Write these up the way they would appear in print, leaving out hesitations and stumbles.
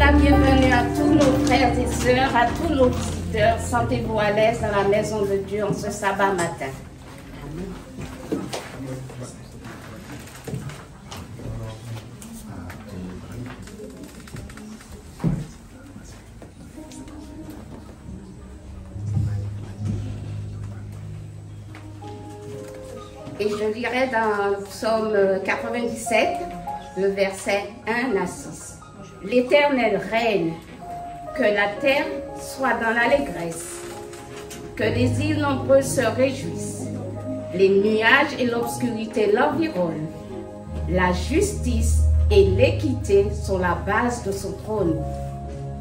la bienvenue à tous nos frères et sœurs, à tous nos visiteurs. Sentez-vous à l'aise dans la maison de Dieu en ce sabbat matin. Amen. Et je lirai dans le psaume 97, le verset 1 à 6. L'Éternel règne, que la terre soit dans l'allégresse, que les îles nombreuses se réjouissent, les nuages et l'obscurité l'environnent. La justice et l'équité sont la base de son trône.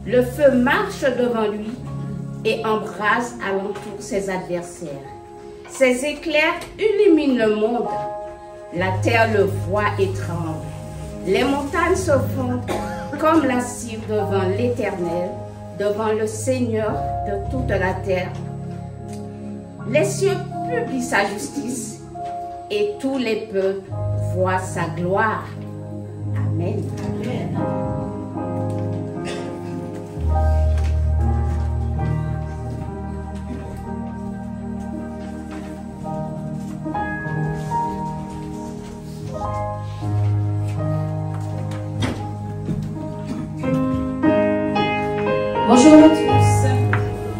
Le feu marche devant lui et embrase alentour ses adversaires. Ses éclairs illuminent le monde. La terre le voit et tremble. Les montagnes se fondent comme la cire devant l'Éternel, devant le Seigneur de toute la terre. Les cieux publient sa justice et tous les peuples voient sa gloire. Amen. Amen. Bonjour à tous,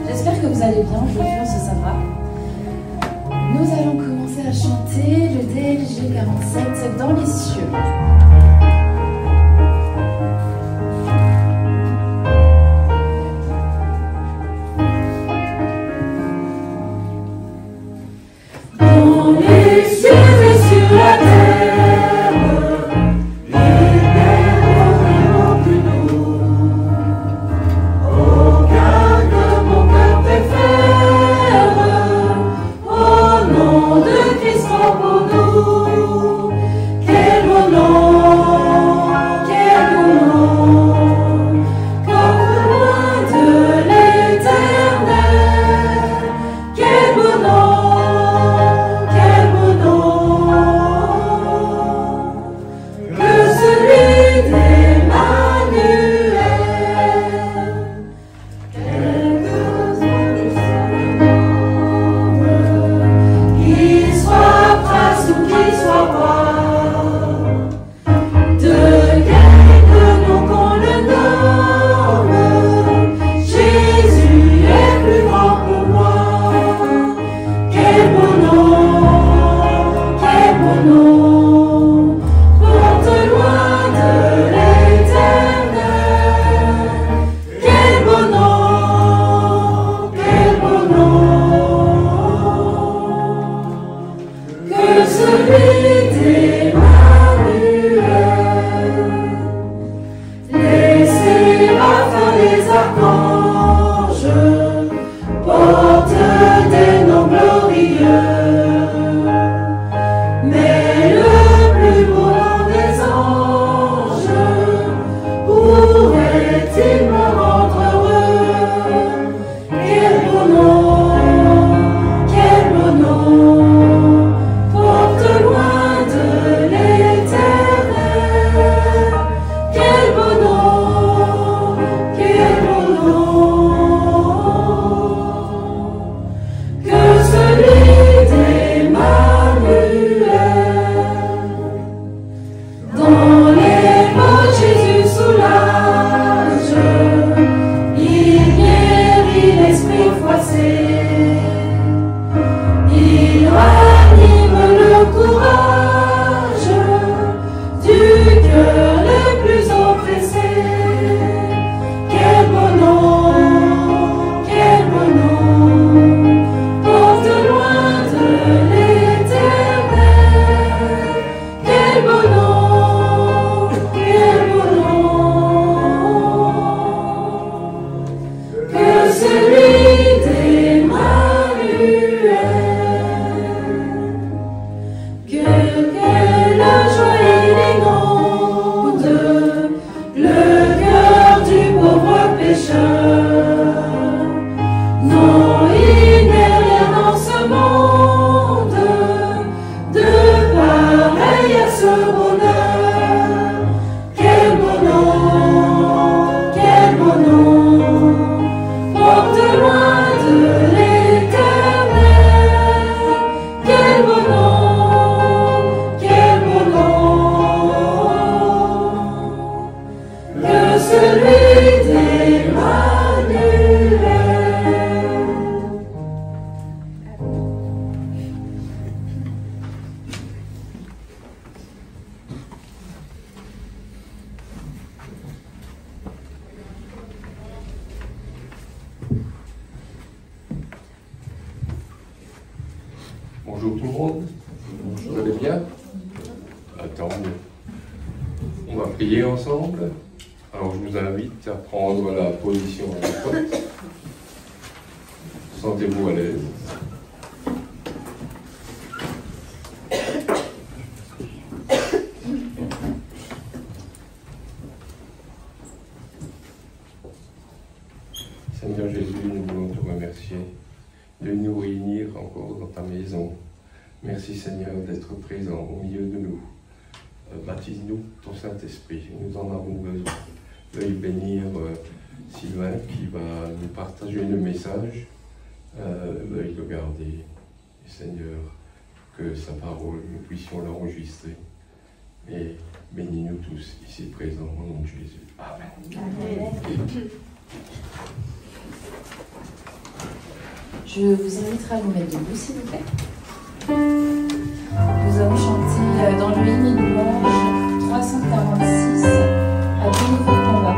j'espère que vous allez bien aujourd'hui en ce sabbat. Nous allons commencer à chanter le DLG 47 dans les cieux. Dans les cieux et sur la terre, l'éternel plus nous. Aucun de mon cœur préfère, au nom de Christ pour nous. Quel bon nom! Bonjour tout le monde. Vous allez bien? Attends, on va prier ensemble. Alors je vous invite à prendre la position adéquate. Sentez-vous à l'aise. Seigneur Jésus, nous voulons te remercier de nous réunir encore dans ta maison. Merci Seigneur d'être présent au milieu de nous. Baptise-nous ton Saint-Esprit, nous en avons besoin. Veuille bénir Sylvain qui va nous partager le message. Veuille le garder. Et Seigneur, que sa parole, nous puissions l'enregistrer. Et bénis-nous tous ici présents au nom de Jésus. Amen. Amen. Je vous inviterai à vous mettre debout, s'il vous plaît. Nous allons chanter dans le hymne de louange 346 à deux niveaux de combat.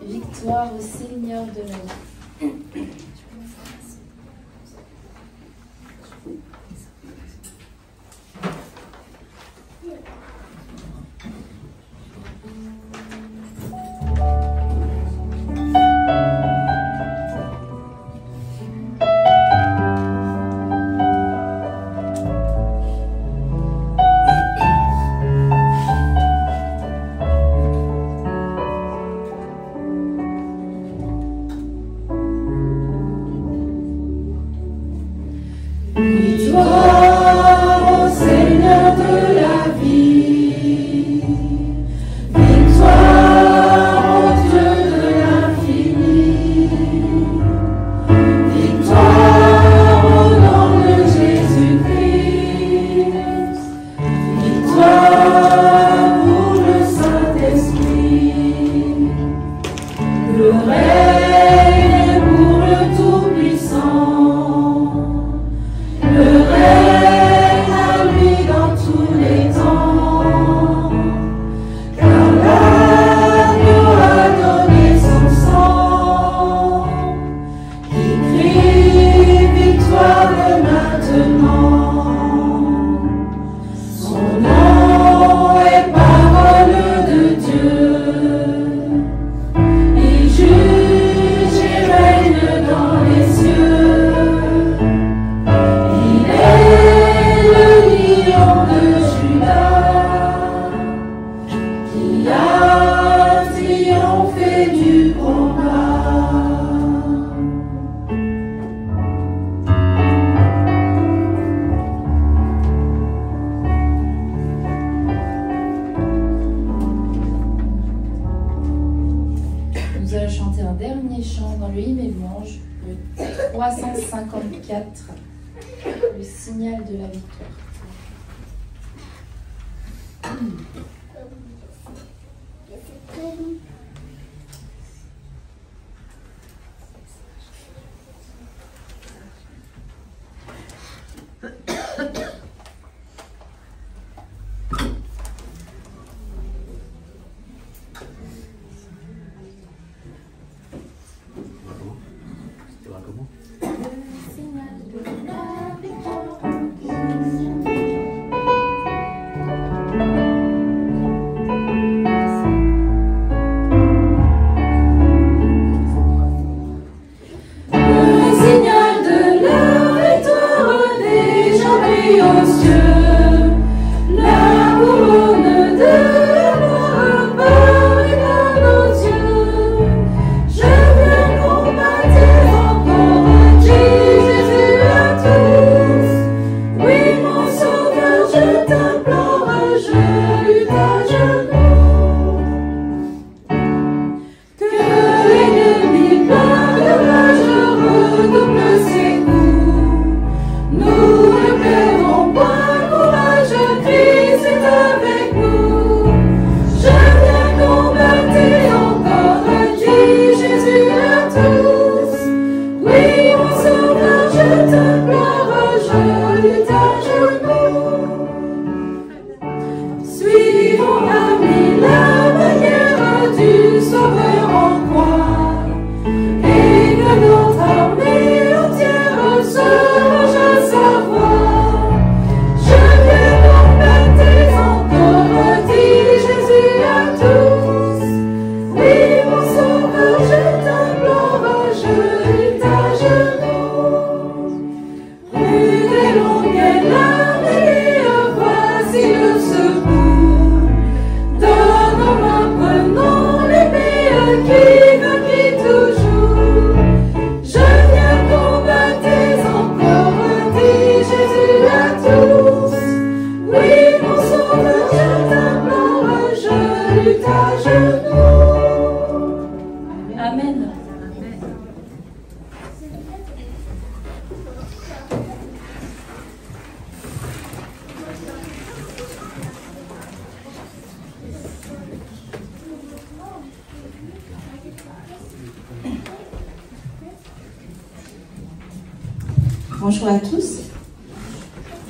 Victoire au Seigneur de la vie. nous allons chanter un dernier chant dans le hymne et louange, le 354, le signal de la victoire. Bonjour à tous.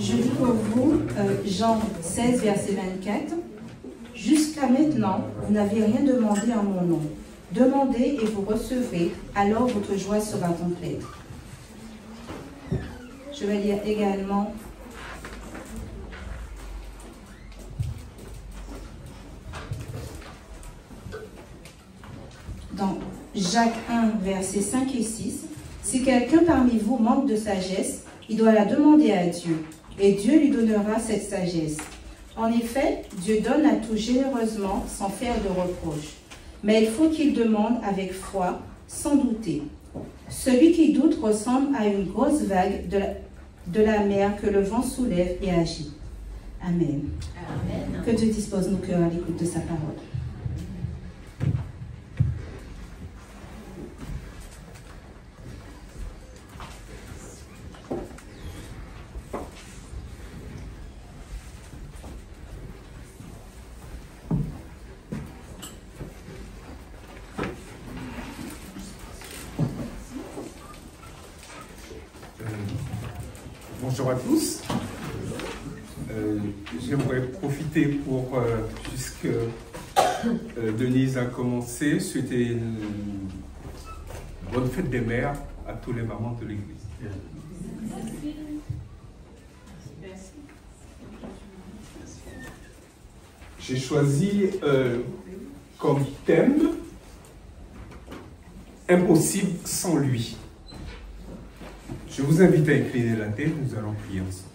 Je lis pour vous Jean 16, verset 24. « Jusqu'à maintenant, vous n'avez rien demandé en mon nom. Demandez et vous recevrez, alors votre joie sera complète. » Je vais lire également dans Jacques 1, versets 5 et 6. Si quelqu'un parmi vous manque de sagesse, il doit la demander à Dieu, et Dieu lui donnera cette sagesse. En effet, Dieu donne à tous généreusement, sans faire de reproche. Mais il faut qu'il demande avec foi, sans douter. Celui qui doute ressemble à une grosse vague de la mer que le vent soulève et agite. Amen. Amen. Que Dieu dispose nos cœurs à l'écoute de sa parole. Bonjour à tous. J'aimerais profiter pour, puisque Denise a commencé, souhaiter une bonne fête des mères à tous les mamans de l'Église. J'ai choisi comme thème « Impossible sans lui ». Je vous invite à incliner la tête, nous allons prier ensemble.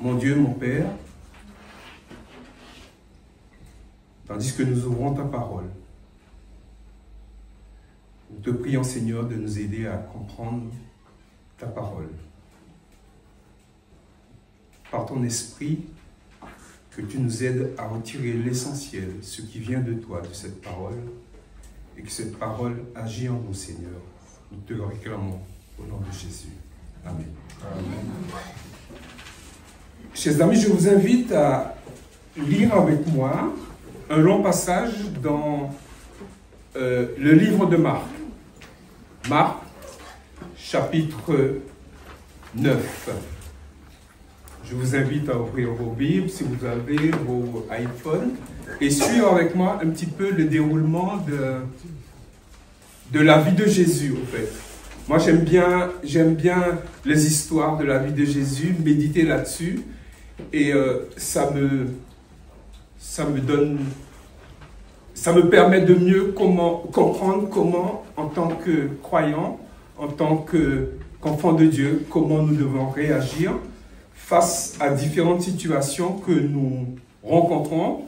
Mon Dieu, mon Père, tandis que nous ouvrons ta parole, nous te prions, Seigneur, de nous aider à comprendre ta parole. Par ton esprit, que tu nous aides à retirer l'essentiel, ce qui vient de toi, de cette parole, et que cette parole agit en nous, Seigneur. Nous te le réclamons au nom de Jésus. Amen. Amen. Chers amis, je vous invite à lire avec moi un long passage dans le livre de Marc. Marc, chapitre 9. Je vous invite à ouvrir vos Bibles, si vous avez vos iPhones, et suivre avec moi un petit peu le déroulement de la vie de Jésus, en fait. Moi, j'aime bien les histoires de la vie de Jésus, méditer là-dessus, et ça me permet de mieux comprendre comment, en tant que croyant, en tant qu'enfant de Dieu, comment nous devons réagir face à différentes situations que nous rencontrons,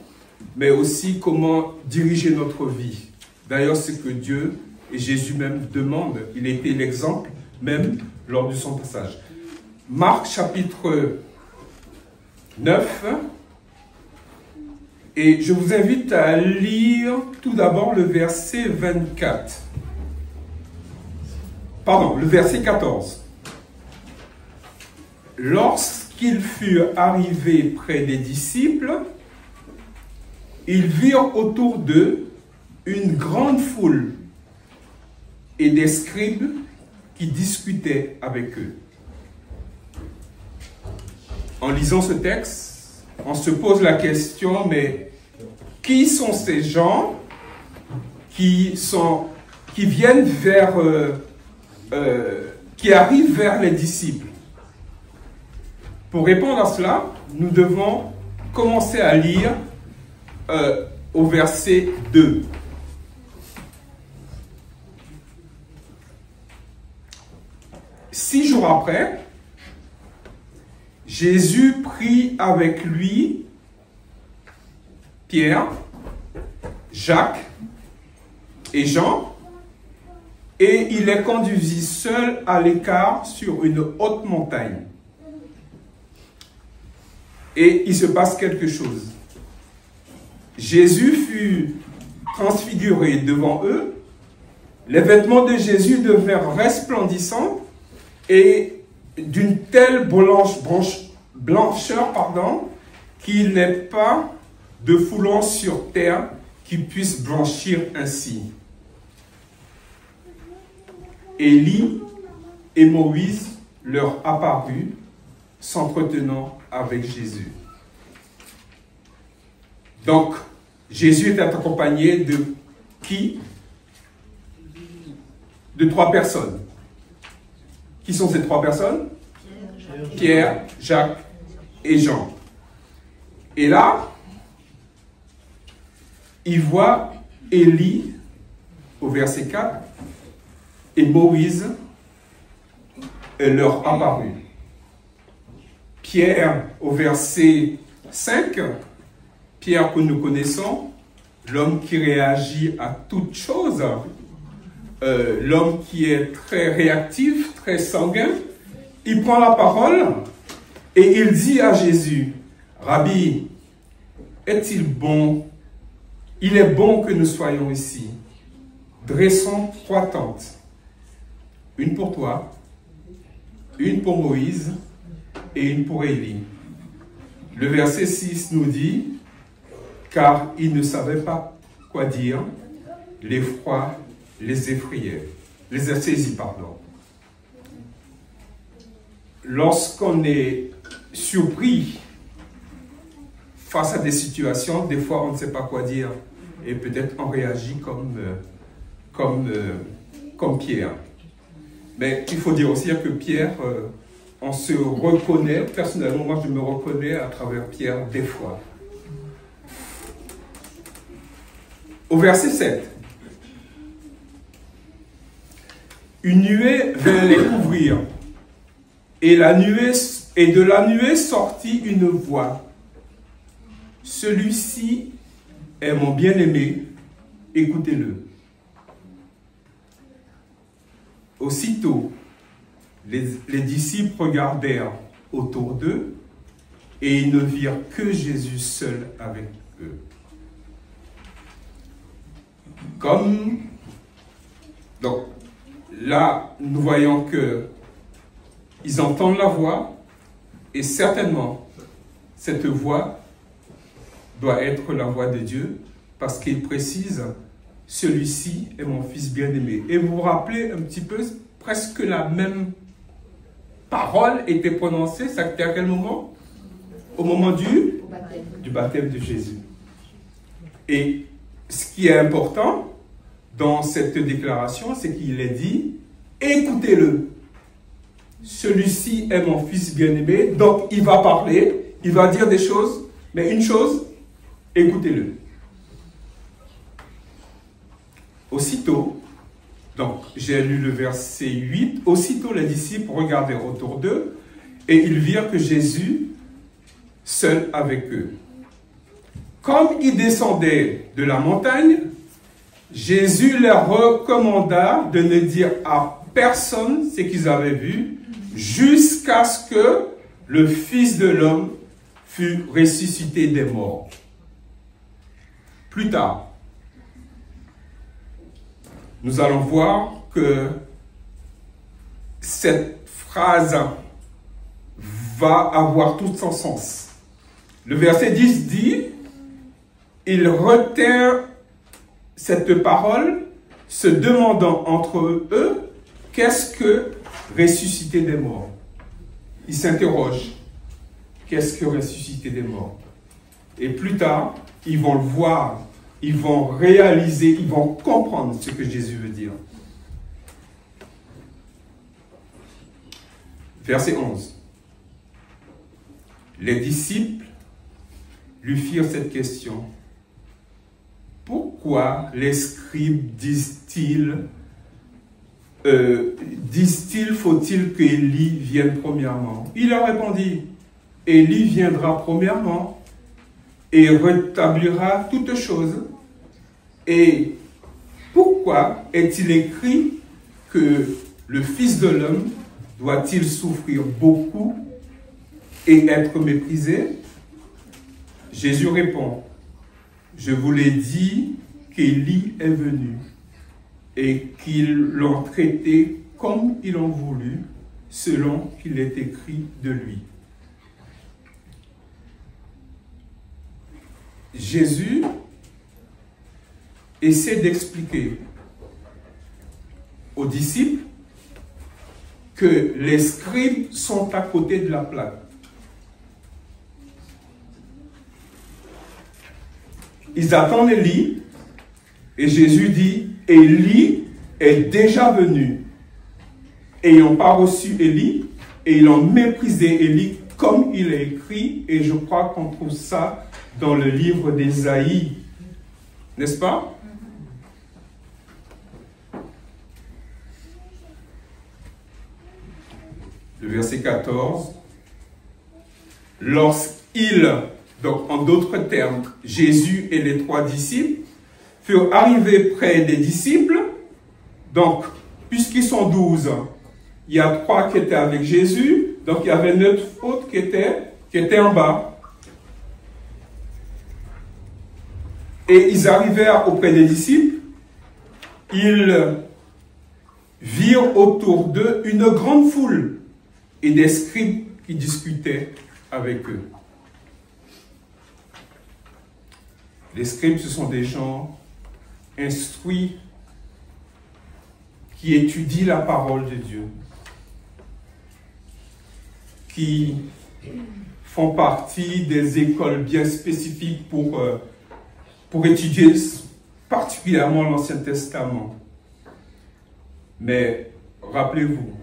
mais aussi comment diriger notre vie. D'ailleurs, c'est que Dieu et Jésus même demandent. Il était l'exemple même lors de son passage. Marc chapitre 9. Et je vous invite à lire tout d'abord le verset 24. Pardon, le verset 14. Lorsqu'ils furent arrivés près des disciples, ils virent autour d'eux une grande foule et des scribes qui discutaient avec eux. En lisant ce texte, on se pose la question, mais qui sont ces gens qui viennent vers, qui arrivent vers les disciples? Pour répondre à cela, nous devons commencer à lire au verset 2. Six jours après, Jésus prit avec lui Pierre, Jacques et Jean, et il les conduisit seuls à l'écart sur une haute montagne. Et il se passe quelque chose. Jésus fut transfiguré devant eux, les vêtements de Jésus devinrent resplendissants et d'une telle blancheur, qu'il n'est pas de foulon sur terre qui puisse blanchir ainsi. Élie et Moïse leur apparurent, s'entretenant avec Jésus. Donc, Jésus était accompagné de qui? De 3 personnes. Qui sont ces 3 personnes? Pierre, Jacques et Jean. Et là, il voit Élie au verset 4 et Moïse leur apparut. Pierre au verset 5, Pierre que nous connaissons, l'homme qui réagit à toute chose, l'homme qui est très réactif, très sanguin, il prend la parole et il dit à Jésus, « Rabbi, est-il bon, il est bon que nous soyons ici. Dressons 3 tentes, une pour toi, une pour Moïse et une pour Élie. » Le verset 6 nous dit, « Car ils ne savaient pas quoi dire, l'effroi les effrayait. » Les a saisis, pardon. Lorsqu'on est surpris face à des situations, des fois on ne sait pas quoi dire et peut-être on réagit comme Pierre. Mais il faut dire aussi que Pierre, on se reconnaît, personnellement moi je me reconnais à travers Pierre des fois. Au verset 7, une nuée vint les couvrir. Et de la nuée sortit une voix. Celui-ci est mon bien-aimé, écoutez-le. Aussitôt, les disciples regardèrent autour d'eux et ils ne virent que Jésus seul avec eux. Donc, là, nous voyons que ils entendent la voix, et certainement, cette voix doit être la voix de Dieu, parce qu'il précise, celui-ci est mon fils bien-aimé. Et vous vous rappelez un petit peu, presque la même parole était prononcée, ça c'était à quel moment? Au moment du baptême de Jésus. Et ce qui est important dans cette déclaration, c'est qu'il est dit, écoutez-le. Celui-ci est mon fils bien-aimé, donc il va parler, il va dire des choses, mais une chose, écoutez-le. Aussitôt, donc j'ai lu le verset 8, aussitôt les disciples regardèrent autour d'eux et ils virent que Jésus, seul avec eux. Comme ils descendaient de la montagne, Jésus leur recommanda de ne dire à personne ce qu'ils avaient vu, jusqu'à ce que le Fils de l'homme fût ressuscité des morts. Plus tard, nous allons voir que cette phrase va avoir tout son sens. Le verset 10 dit, ils retinrent cette parole, se demandant entre eux, qu'est-ce que ressusciter des morts? Ils s'interrogent, qu'est-ce que ressusciter des morts? Et plus tard, ils vont le voir, ils vont réaliser, ils vont comprendre ce que Jésus veut dire. Verset 11. Les disciples lui firent cette question. Pourquoi les scribes disent-ils, faut-il qu'Élie vienne premièrement? Il leur répondit, Élie viendra premièrement et rétablira toutes choses. Et pourquoi est-il écrit que le Fils de l'homme doit-il souffrir beaucoup et être méprisé? Jésus répond, je vous l'ai dit qu'Élie est venu et qu'ils l'ont traité comme ils l'ont voulu, selon qu'il est écrit de lui. Jésus essaie d'expliquer aux disciples que les scribes sont à côté de la plaque. Ils attendent Élie et Jésus dit, Élie est déjà venu. Et ils n'ont pas reçu Élie et ils ont méprisé Élie comme il est écrit, et je crois qu'on trouve ça dans le livre d'Ésaïe, n'est-ce pas? Le verset 14, lorsqu'il, donc en d'autres termes, Jésus et les 3 disciples furent arrivés près des disciples, donc puisqu'ils sont 12, il y a 3 qui étaient avec Jésus, donc il y avait 9 autres qui étaient en bas. Et ils arrivèrent auprès des disciples, ils virent autour d'eux une grande foule et des scribes qui discutaient avec eux. Les scribes, ce sont des gens instruits qui étudient la parole de Dieu, qui font partie des écoles bien spécifiques pour étudier particulièrement l'Ancien Testament. Mais rappelez-vous,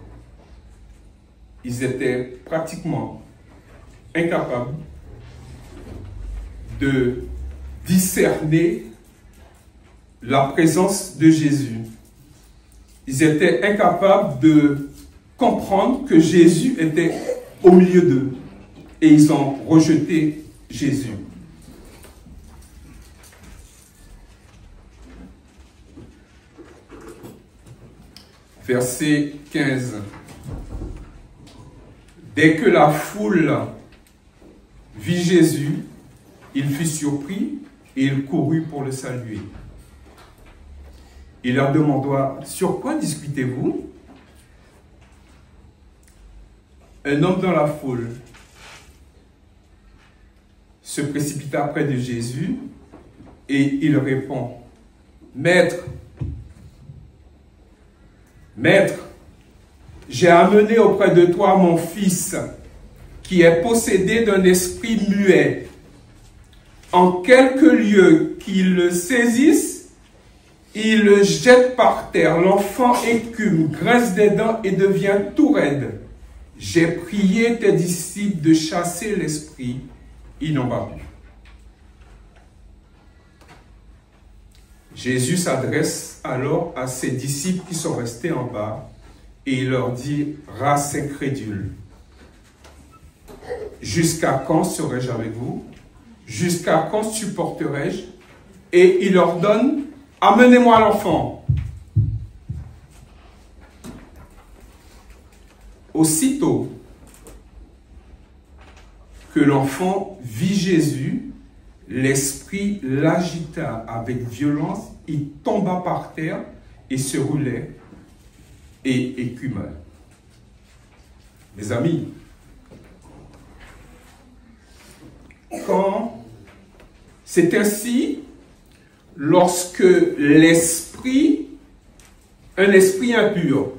ils étaient pratiquement incapables de discerner la présence de Jésus. Ils étaient incapables de comprendre que Jésus était au milieu d'eux. Et ils ont rejeté Jésus. Verset 15. Dès que la foule vit Jésus, il fut surpris et il courut pour le saluer. Il leur demanda, « Sur quoi discutez-vous » Un homme dans la foule se précipita près de Jésus et il répond, « Maître, j'ai amené auprès de toi mon fils qui est possédé d'un esprit muet. En quelque lieu qu'il le saisisse, il le jette par terre. L'enfant écume, graisse des dents et devient tout raide. J'ai prié tes disciples de chasser l'esprit. Ils n'ont pas pu. » Jésus s'adresse alors à ses disciples qui sont restés en bas et il leur dit, « Race incrédule, jusqu'à quand serai-je avec vous? Jusqu'à quand supporterai-je? » Et il leur donne, « Amenez-moi l'enfant. » Aussitôt que l'enfant vit Jésus, l'esprit l'agita avec violence, il tomba par terre et se roulait et écuma. Mes amis, quand c'est ainsi, lorsque un esprit impur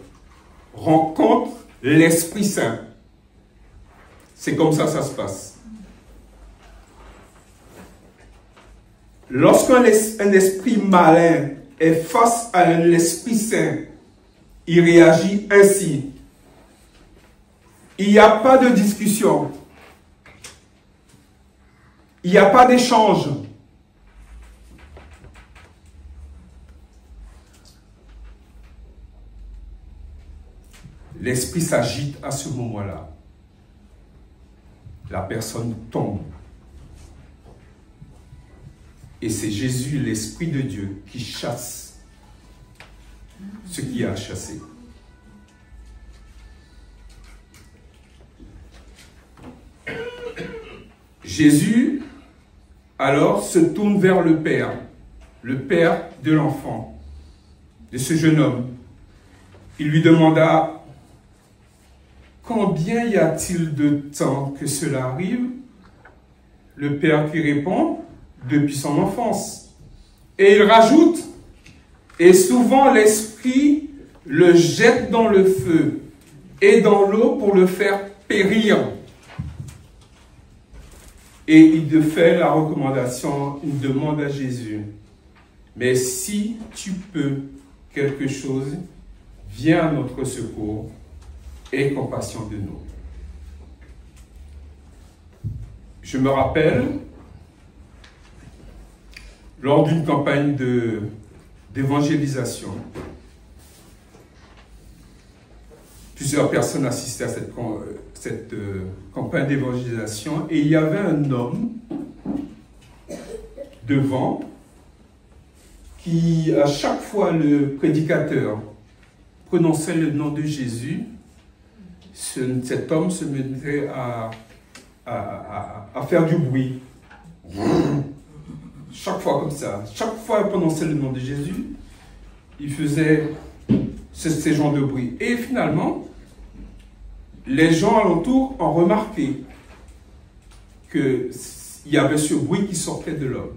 rencontre l'Esprit Saint, c'est comme ça se passe. Lorsqu'un esprit malin est face à un esprit saint, il réagit ainsi. Il n'y a pas de discussion. Il n'y a pas d'échange. L'esprit s'agite à ce moment-là. La personne tombe. Et c'est Jésus, l'Esprit de Dieu, qui chasse ce qui a chassé. Jésus, alors, se tourne vers le père de l'enfant, de ce jeune homme. Il lui demanda, « Combien y a-t-il de temps que cela arrive ?» Le père qui répond, « Depuis son enfance. » Et il rajoute, « Et souvent l'esprit le jette dans le feu et dans l'eau pour le faire périr. » Et il fait la recommandation, une demande à Jésus. « Mais si tu peux quelque chose, viens à notre secours. Aie compassion de nous. » Je me rappelle, lors d'une campagne d'évangélisation, plusieurs personnes assistaient à cette campagne d'évangélisation et il y avait un homme devant qui, à chaque fois le prédicateur prononçait le nom de Jésus, cet homme se mettait à faire du bruit. Chaque fois comme ça. Chaque fois qu'il prononçait le nom de Jésus, il faisait ce genre de bruit. Et finalement, les gens alentour ont remarqué qu'il y avait ce bruit qui sortait de l'homme.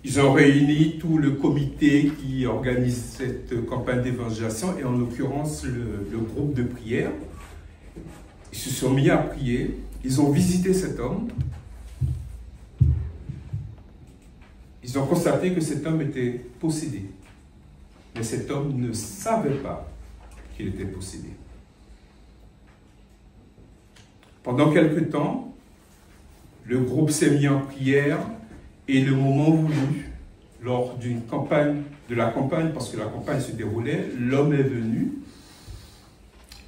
Ils ont réuni tout le comité qui organise cette campagne d'évangélisation et en l'occurrence le groupe de prière. Ils se sont mis à prier, ils ont visité cet homme. Ils ont constaté que cet homme était possédé. Mais cet homme ne savait pas qu'il était possédé. Pendant quelque temps, le groupe s'est mis en prière et le moment voulu, lors de la campagne, parce que la campagne se déroulait, l'homme est venu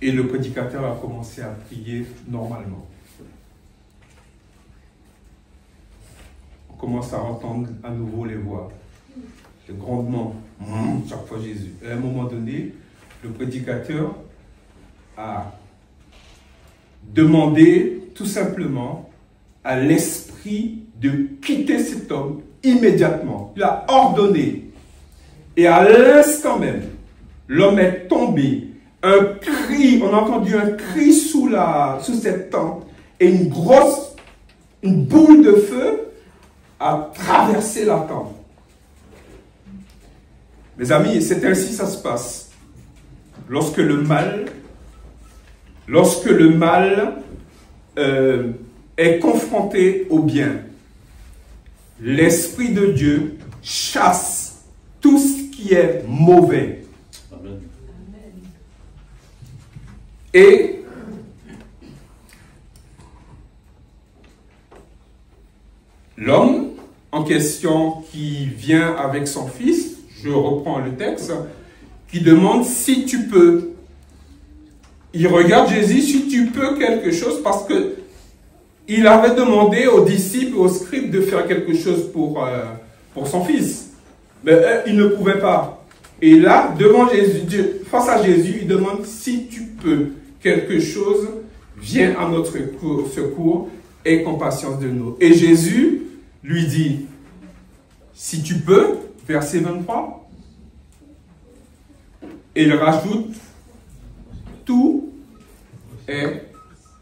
et le prédicateur a commencé à prier normalement. On commence à entendre à nouveau les voix, le grondement, chaque fois Jésus. Et à un moment donné, le prédicateur a demandé tout simplement à l'esprit de quitter cet homme immédiatement. Il a ordonné. Et à l'instant même, l'homme est tombé. Un cri, on a entendu un cri sous cette tente et une boule de feu a traversé la tente. Mes amis, c'est ainsi que ça se passe. Lorsque le mal est confronté au bien, l'Esprit de Dieu chasse tout ce qui est mauvais. Amen. Et l'homme en question qui vient avec son fils, je reprends le texte, qui demande si tu peux. Il regarde Jésus, si tu peux quelque chose, parce que il avait demandé aux disciples, aux scribes de faire quelque chose pour son fils. Mais ils ne pouvaient pas. Et là, devant Jésus, face à Jésus, il demande si tu peux quelque chose, viens à notre secours et compassion de nous. Et Jésus lui dit, si tu peux, verset 23, et il rajoute, tout est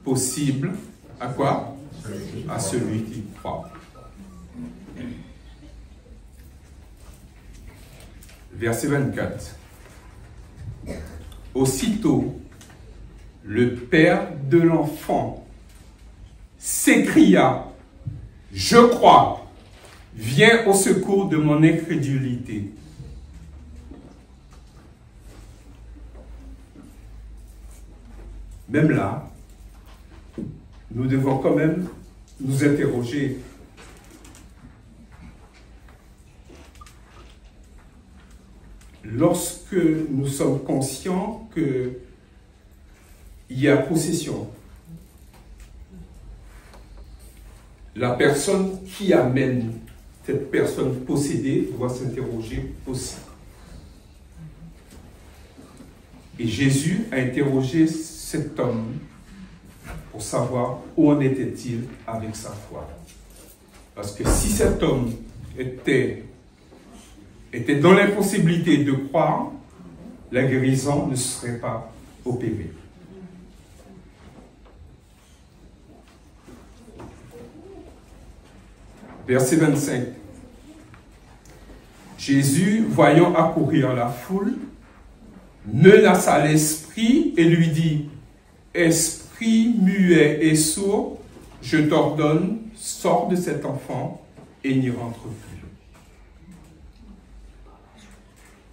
possible à quoi? À celui qui croit. Verset 24. Aussitôt, le père de l'enfant s'écria, je crois, viens au secours de mon incrédulité. Même là, nous devons quand même nous interroger. Lorsque nous sommes conscients qu'il y a possession, la personne qui amène cette personne possédée doit s'interroger aussi. Et Jésus a interrogé cet homme pour savoir où en était-il avec sa foi. Parce que si cet homme était dans l'impossibilité de croire, la guérison ne serait pas opérée. Verset 25. Jésus, voyant accourir la foule, menaça l'esprit et lui dit, « Esprit muet et sourd, je t'ordonne, sors de cet enfant et n'y rentre plus. »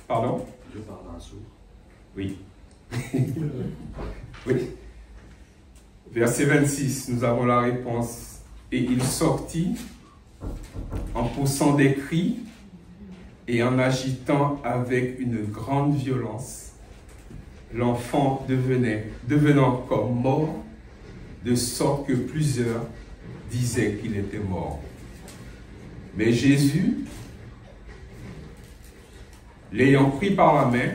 Pardon? Je parle en sourd. Oui. Oui. Verset 26, nous avons la réponse. Et il sortit en poussant des cris et en agitant avec une grande violence. L'enfant devenant comme mort, de sorte que plusieurs disaient qu'il était mort. Mais Jésus, l'ayant pris par la main,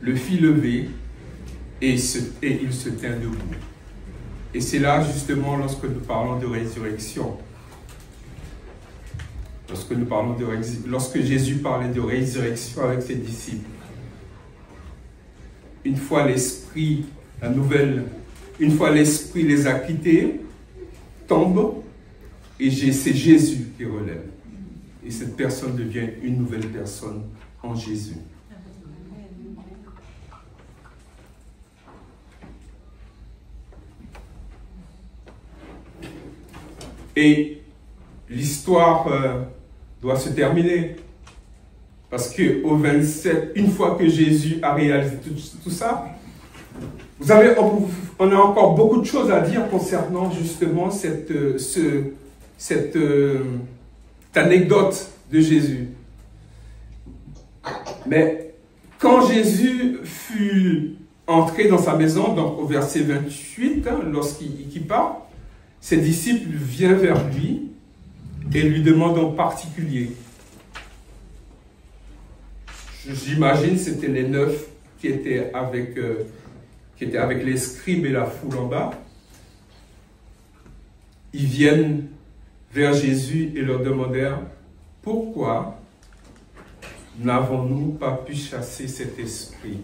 le fit lever et il se tint debout. Et c'est là justement lorsque nous parlons de résurrection. Lorsque Jésus parlait de résurrection avec ses disciples. Une fois l'esprit les a quittés, tombe, et c'est Jésus qui relève. Et cette personne devient une nouvelle personne en Jésus. Et l'histoire doit se terminer. Parce qu'au 27, une fois que Jésus a réalisé tout ça, on a encore beaucoup de choses à dire concernant justement cette anecdote de Jésus. Mais quand Jésus fut entré dans sa maison, donc au verset 28, lorsqu'il part, ses disciples viennent vers lui et lui demandent en particulier. J'imagine que c'était les 9 qui étaient avec qui était avec les scribes et la foule en bas, ils viennent vers Jésus et leur demandèrent « Pourquoi n'avons-nous pas pu chasser cet esprit ?»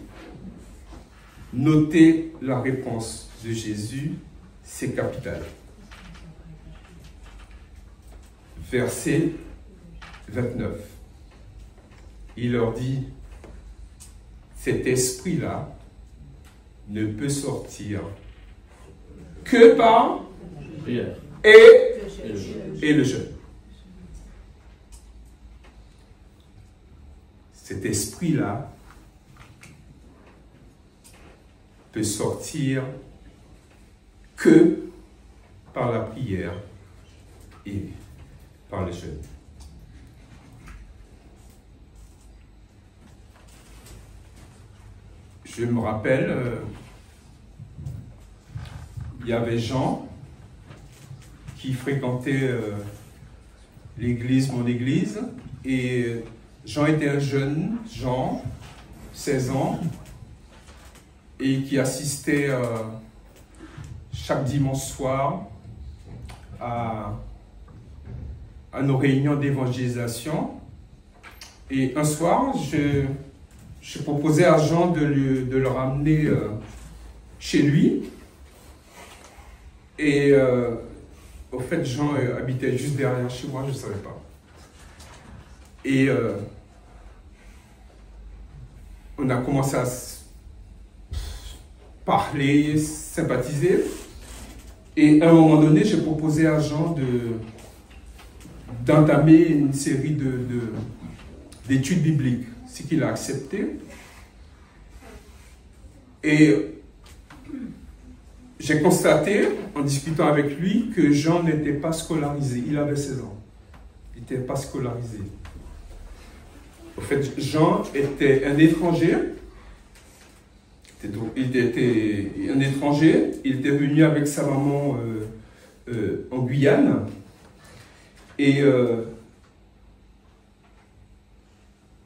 Notez la réponse de Jésus, c'est capital. Verset 29. Il leur dit, cet esprit-là ne peut sortir que par et le jeûne. Cet esprit-là peut sortir que par la prière et par le jeûne. Je me rappelle, il y avait Jean qui fréquentait l'église, mon église, et Jean était un jeune, Jean, 16 ans, et qui assistait chaque dimanche soir à nos réunions d'évangélisation. Et un soir, je proposais à Jean de le ramener chez lui. Et au fait, Jean habitait juste derrière chez moi, je ne savais pas. Et on a commencé à parler, sympathiser. Et à un moment donné, j'ai proposé à Jean d'entamer une série d'études bibliques, ce qu'il a accepté. Et j'ai constaté, en discutant avec lui, que Jean n'était pas scolarisé. Il avait 16 ans. Il n'était pas scolarisé. En fait, Jean était un étranger. Il était un étranger. Il était venu avec sa maman en Guyane. Et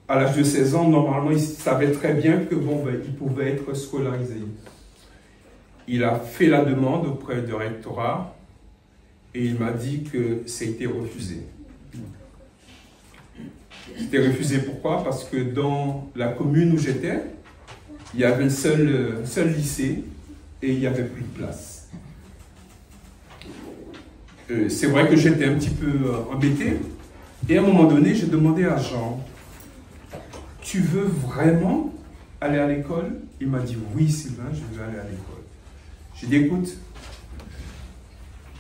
à l'âge de 16 ans, normalement, il savait très bien que il pouvait être scolarisé. Il a fait la demande auprès du rectorat et il m'a dit que ça a été refusé. C'était refusé pourquoi? Parce que dans la commune où j'étais, il y avait un seul lycée et il n'y avait plus de place. C'est vrai que j'étais un petit peu embêté. Et à un moment donné, j'ai demandé à Jean, « Tu veux vraiment aller à l'école ?» Il m'a dit, « Oui, Sylvain, je veux aller à l'école. » J'ai dit, « Écoute,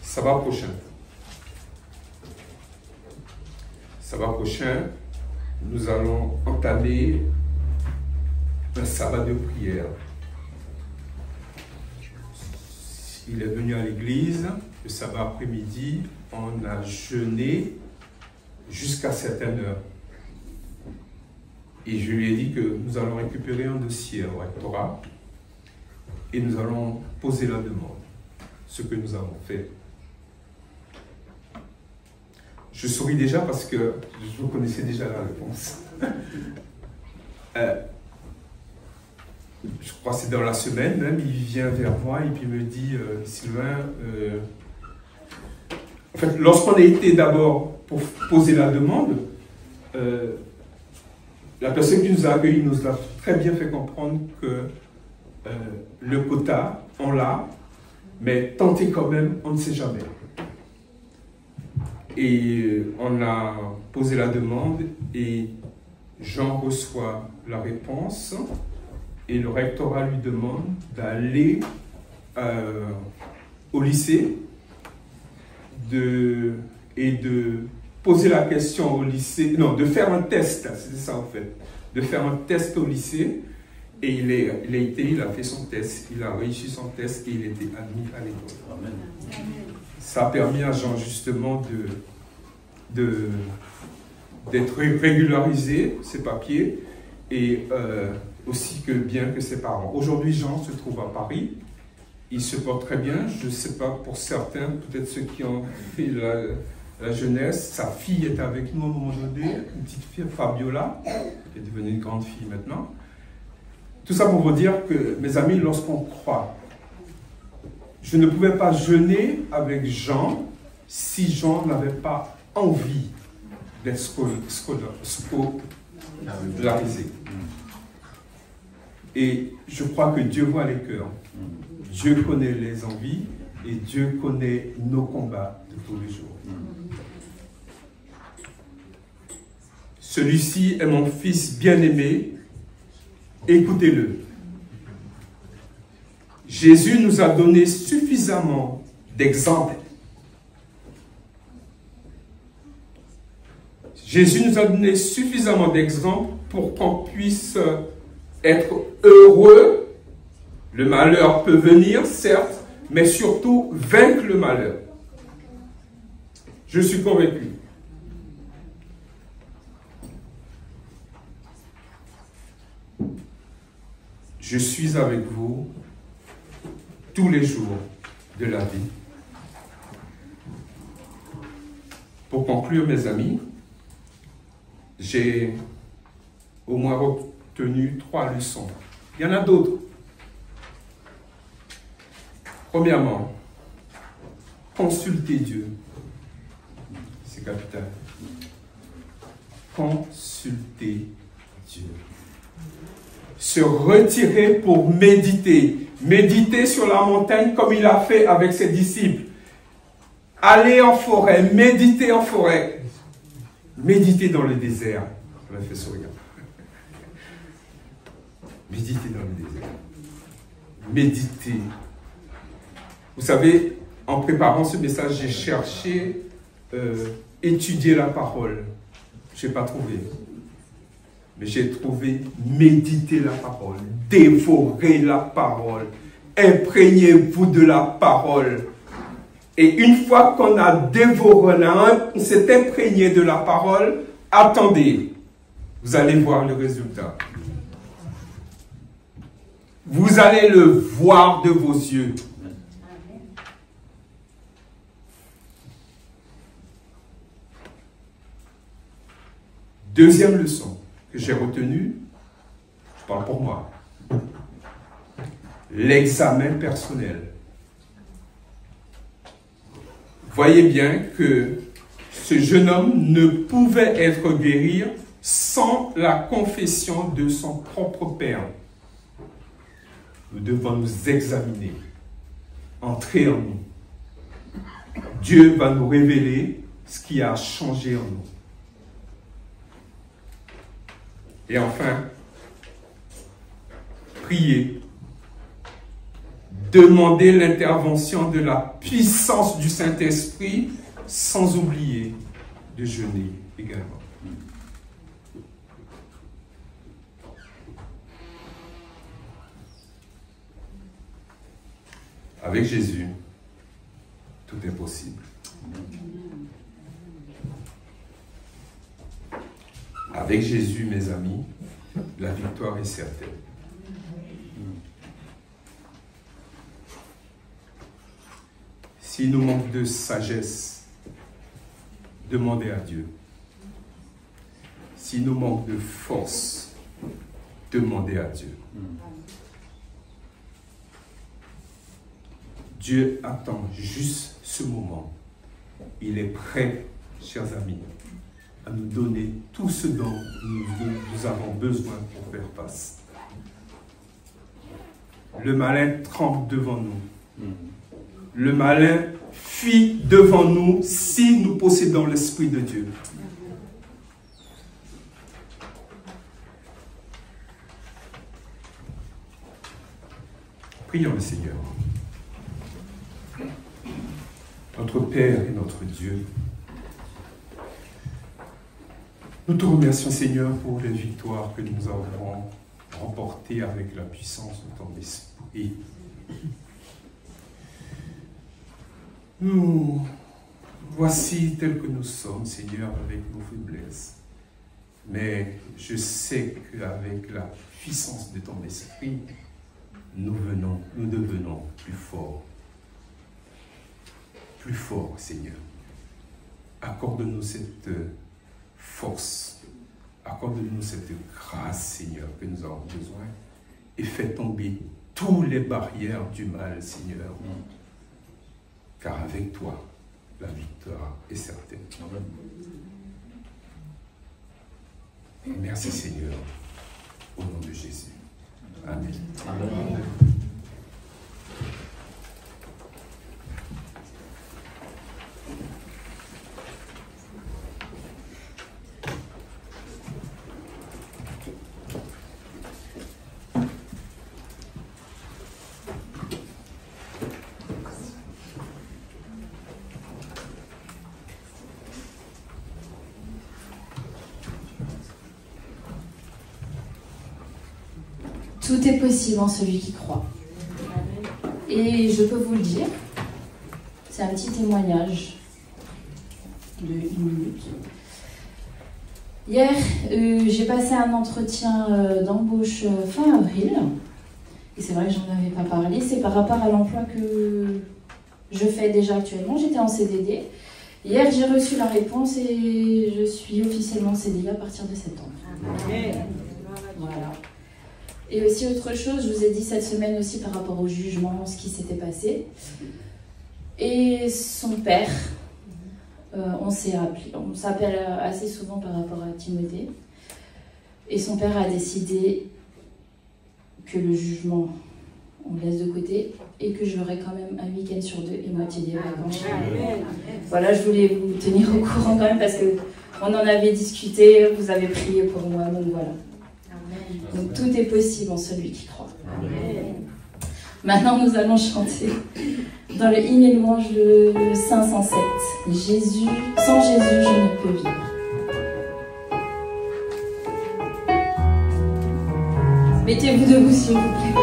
ça va prochain. Ça va prochain. Nous allons entamer un sabbat de prière. » Il est venu à l'église, le sabbat après-midi, on a jeûné jusqu'à certaines heures. Et je lui ai dit que nous allons récupérer un dossier au rectorat et nous allons poser la demande, ce que nous avons fait. Je souris déjà parce que vous connaissez déjà la réponse. Je crois que c'est dans la semaine même, il vient vers moi et puis il me dit, Sylvain, en fait, lorsqu'on a été d'abord pour poser la demande, la personne qui nous a accueillis nous a très bien fait comprendre que le quota, on l'a, mais tenter quand même, on ne sait jamais. Et on a posé la demande et Jean reçoit la réponse et le rectorat lui demande d'aller au lycée et de poser la question au lycée, non, de faire un test, c'est ça en fait, de faire un test au lycée et il a fait son test, il a réussi son test et il était admis à l'école. Amen. Ça a permis à Jean justement d'être régularisé, ses papiers, et aussi bien que ses parents. Aujourd'hui, Jean se trouve à Paris. Il se porte très bien. Je ne sais pas pour certains, peut-être ceux qui ont fait la jeunesse. Sa fille est avec nous à un moment donné, une petite fille, Fabiola, qui est devenue une grande fille maintenant. Tout ça pour vous dire que, mes amis, lorsqu'on croit, je ne pouvais pas jeûner avec Jean si Jean n'avait pas envie d'être scolarisé. Et je crois que Dieu voit les cœurs. Dieu connaît les envies et Dieu connaît nos combats de tous les jours. Celui-ci est mon fils bien-aimé, écoutez-le. Jésus nous a donné suffisamment d'exemples. Jésus nous a donné suffisamment d'exemples pour qu'on puisse être heureux. Le malheur peut venir, certes, mais surtout vaincre le malheur. Je suis convaincu. Je suis avec vous tous les jours de la vie. Pour conclure, mes amis, j'ai au moins retenu 3 leçons. Il y en a d'autres. Premièrement, consulter Dieu. C'est capital. Consulter Dieu. Se retirer pour méditer. Méditer sur la montagne comme il a fait avec ses disciples. Aller en forêt, méditer en forêt. Méditer dans le désert. Ça m'a fait sourire. Méditer dans le désert. Méditer. Vous savez, en préparant ce message, j'ai cherché étudier la parole. Je n'ai pas trouvé. Mais j'ai trouvé méditer la parole, dévorer la parole, imprégnez-vous de la parole. Et une fois qu'on a dévoré, on s'est imprégné de la parole, attendez, vous allez voir le résultat. Vous allez le voir de vos yeux. Deuxième leçon que j'ai retenue, je parle pour moi, l'examen personnel. Voyez bien que ce jeune homme ne pouvait être guéri sans la confession de son propre père. Nous devons nous examiner, entrer en nous. Dieu va nous révéler ce qui a changé en nous. Et enfin, prier. Demander l'intervention de la puissance du Saint-Esprit, sans oublier de jeûner également. Avec Jésus, tout est possible. Avec Jésus, mes amis, la victoire est certaine. S'il nous manque de sagesse, demandez à Dieu. S'il nous manque de force, demandez à Dieu. Dieu attend juste ce moment. Il est prêt, chers amis, à nous donner tout ce dont nous avons besoin pour faire face. Le malin trempe devant nous. Le malin fuit devant nous si nous possédons l'Esprit de Dieu. Prions le Seigneur. Notre Père et notre Dieu, nous te remercions, Seigneur, pour les victoires que nous avons remportées avec la puissance de ton Esprit. Nous voici tels que nous sommes, Seigneur, avec nos faiblesses. Mais je sais qu'avec la puissance de ton Esprit, nous devenons plus forts. Plus forts, Seigneur. Accorde-nous cette force. Accorde-nous cette grâce, Seigneur, que nous avons besoin. et fais tomber toutes les barrières du mal, Seigneur. Car avec toi, la victoire est certaine. Merci Seigneur, au nom de Jésus. Amen. Amen. Tout est possible en celui qui croit. Et je peux vous le dire, c'est un petit témoignage de 1 minute. Hier, j'ai passé un entretien d'embauche fin avril. Et c'est vrai que j'en avais pas parlé. C'est par rapport à l'emploi que je fais déjà actuellement. J'étais en CDD. Hier, j'ai reçu la réponse et je suis officiellement CDI à partir de septembre. Voilà. Et aussi autre chose, je vous ai dit cette semaine aussi par rapport au jugement, ce qui s'était passé. Et son père, on s'appelle assez souvent par rapport à Timothée. Et son père a décidé que le jugement, on le laisse de côté et que j'aurai quand même un week-end sur 2 et moitié des vacances. Voilà, je voulais vous tenir au courant quand même parce qu'on en avait discuté, vous avez prié pour moi, donc voilà. Donc tout est possible en celui qui croit. Amen. Maintenant, nous allons chanter dans le hymne et louange le 507. Jésus, sans Jésus, je ne peux vivre. Mettez-vous debout, s'il vous plaît.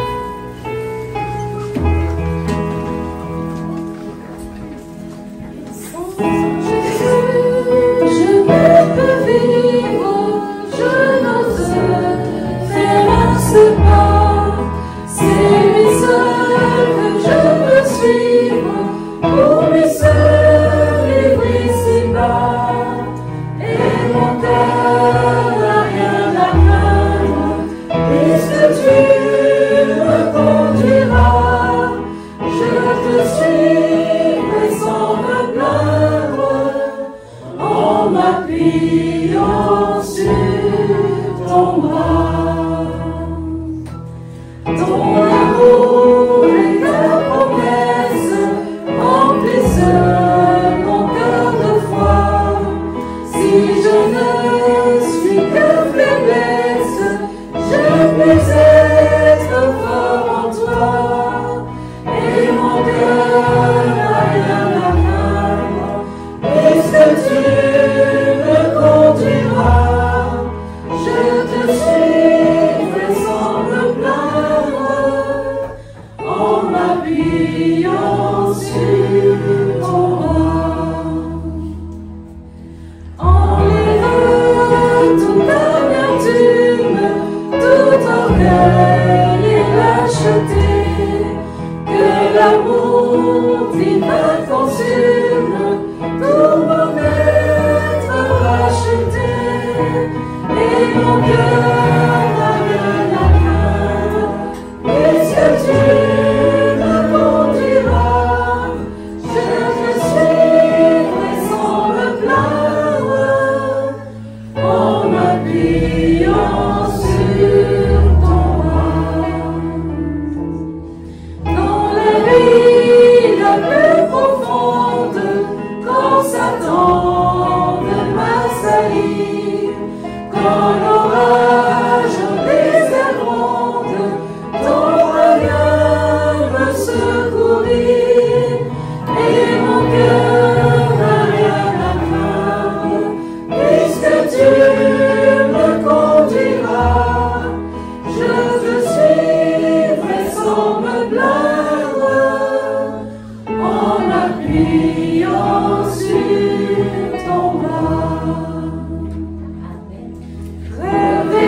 Rêver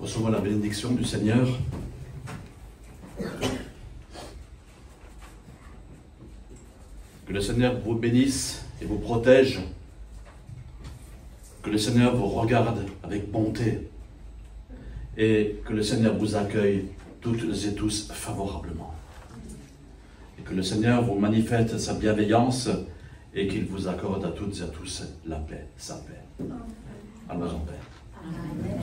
recevons la bénédiction du Seigneur. Que le Seigneur vous bénisse et vous protège. Que le Seigneur vous regarde avec bonté. Et que le Seigneur vous accueille toutes et tous favorablement. Et que le Seigneur vous manifeste sa bienveillance et qu'il vous accorde à toutes et à tous la paix, sa paix. Allons en paix. Amen.